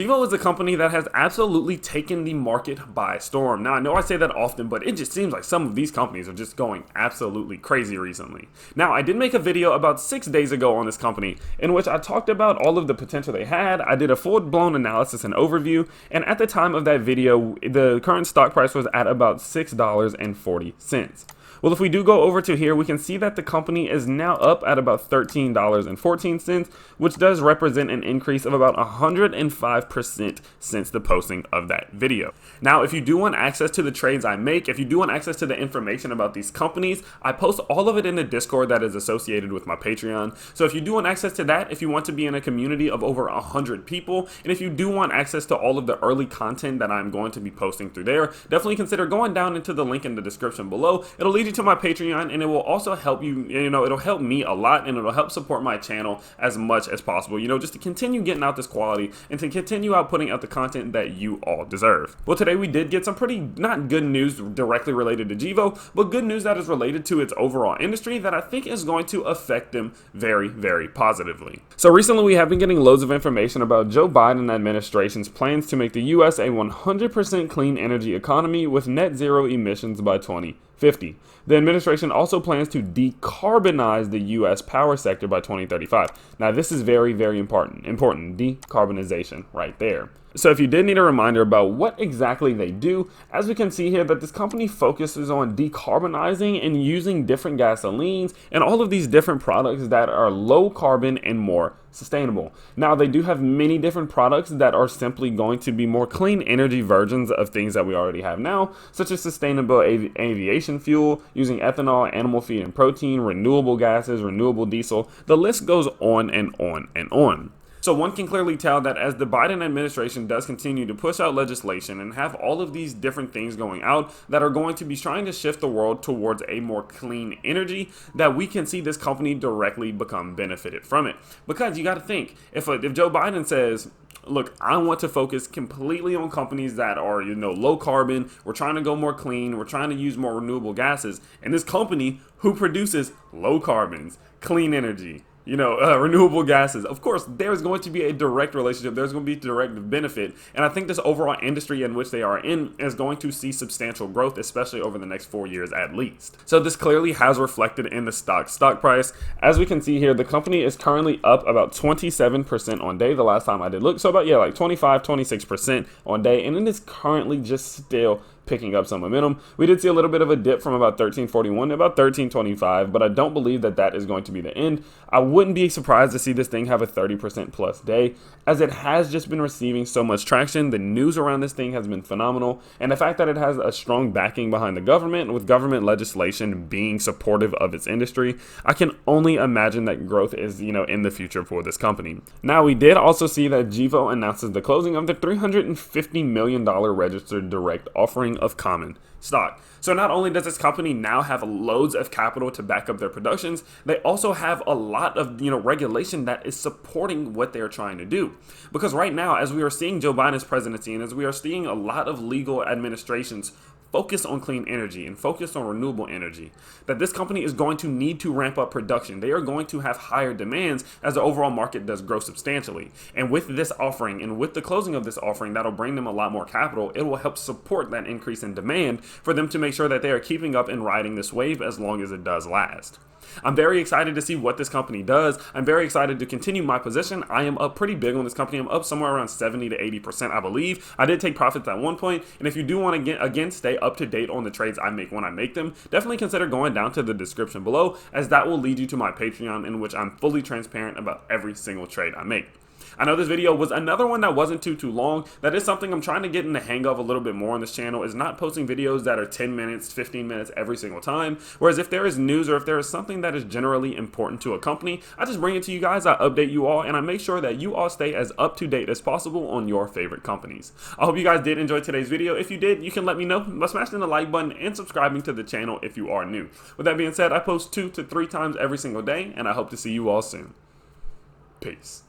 Gevo is a company that has absolutely taken the market by storm. Now, I know I say that often, but it just seems like some of these companies are just going absolutely crazy recently. Now, I did make a video about 6 days ago on this company in which I talked about all of the potential they had. I did a full-blown analysis and overview, and at the time of that video, the current stock price was at about $6.40. Well, if we do go over to here, we can see that the company is now up at about $13.14, which does represent an increase of about 105% since the posting of that video. Now, if you do want access to the trades I make, if you do want access to the information about these companies, I post all of it in the Discord that is associated with my Patreon. So if you do want access to that, if you want to be in a community of over 100 people, and if you do want access to all of the early content that I'm going to be posting through there, definitely consider going down into the link in the description below. It'll lead you to my Patreon, and it will also help you, it'll help me a lot, and it'll help support my channel as much as possible, just to continue getting out this quality and to continue out putting out the content that you all deserve. Well, today we did get some pretty not good news directly related to Gevo, but good news that is related to its overall industry that I think is going to affect them very, very positively. So recently we have been getting loads of information about Joe Biden administration's plans to make the US a 100% clean energy economy with net zero emissions by 2050. The administration also plans to decarbonize the U.S. power sector by 2035. Now, this is very, very important. Decarbonization right there. So if you did need a reminder about what exactly they do, as we can see here that this company focuses on decarbonizing and using different gasolines and all of these different products that are low carbon and more sustainable. Now, they do have many different products that are simply going to be more clean energy versions of things that we already have now, such as sustainable aviation fuel, using ethanol, animal feed and protein, renewable gases, renewable diesel. The list goes on and on and on. So one can clearly tell that as the Biden administration does continue to push out legislation and have all of these different things going out that are going to be trying to shift the world towards a more clean energy, that we can see this company directly become benefited from it. Because you got to think, if Joe Biden says, look, I want to focus completely on companies that are, low carbon, we're trying to go more clean, we're trying to use more renewable gases, and this company who produces low carbons, clean energy, renewable gases, of course, there's going to be a direct relationship. There's going to be direct benefit. And I think this overall industry in which they are in is going to see substantial growth, especially over the next 4 years at least. So this clearly has reflected in the stock price. As we can see here, the company is currently up about 27% on day the last time I did look. So about, like 25, 26% on day. And it is currently just still picking up some momentum. We did see a little bit of a dip from about 1341 to about 1325, but I don't believe that that is going to be the end. I wouldn't be surprised to see this thing have a 30% plus day, as it has just been receiving so much traction. The news around this thing has been phenomenal, and the fact that it has a strong backing behind the government, with government legislation being supportive of its industry, I can only imagine that growth is, in the future for this company. Now, we did also see that Gevo announces the closing of the $350 million registered direct offering of common stock. So not only does this company now have loads of capital to back up their productions, they also have a lot of regulation that is supporting what they're trying to do. Because right now, as we are seeing Joe Biden's presidency and as we are seeing a lot of legal administrations focus on clean energy and focus on renewable energy, that this company is going to need to ramp up production. They are going to have higher demands as the overall market does grow substantially. And with this offering and with the closing of this offering, that'll bring them a lot more capital. It will help support that increase in demand for them to make sure that they are keeping up and riding this wave as long as it does last. I'm very excited to see what this company does. I'm very excited to continue my position. I am up pretty big on this company. I'm up somewhere around 70 to 80%, I believe. I did take profits at one point, and if you do want to again stay up to date on the trades I make when I make them, definitely consider going down to the description below, as that will lead you to my Patreon, in which I'm fully transparent about every single trade I make. I know this video was another one that wasn't too long. That is something I'm trying to get in the hang of a little bit more on this channel, is not posting videos that are 10 minutes, 15 minutes every single time. Whereas if there is news or if there is something that is generally important to a company, I just bring it to you guys, I update you all, and I make sure that you all stay as up to date as possible on your favorite companies. I hope you guys did enjoy today's video. If you did, you can let me know by smashing the like button and subscribing to the channel if you are new. With that being said, I post 2 to 3 times every single day, and I hope to see you all soon. Peace.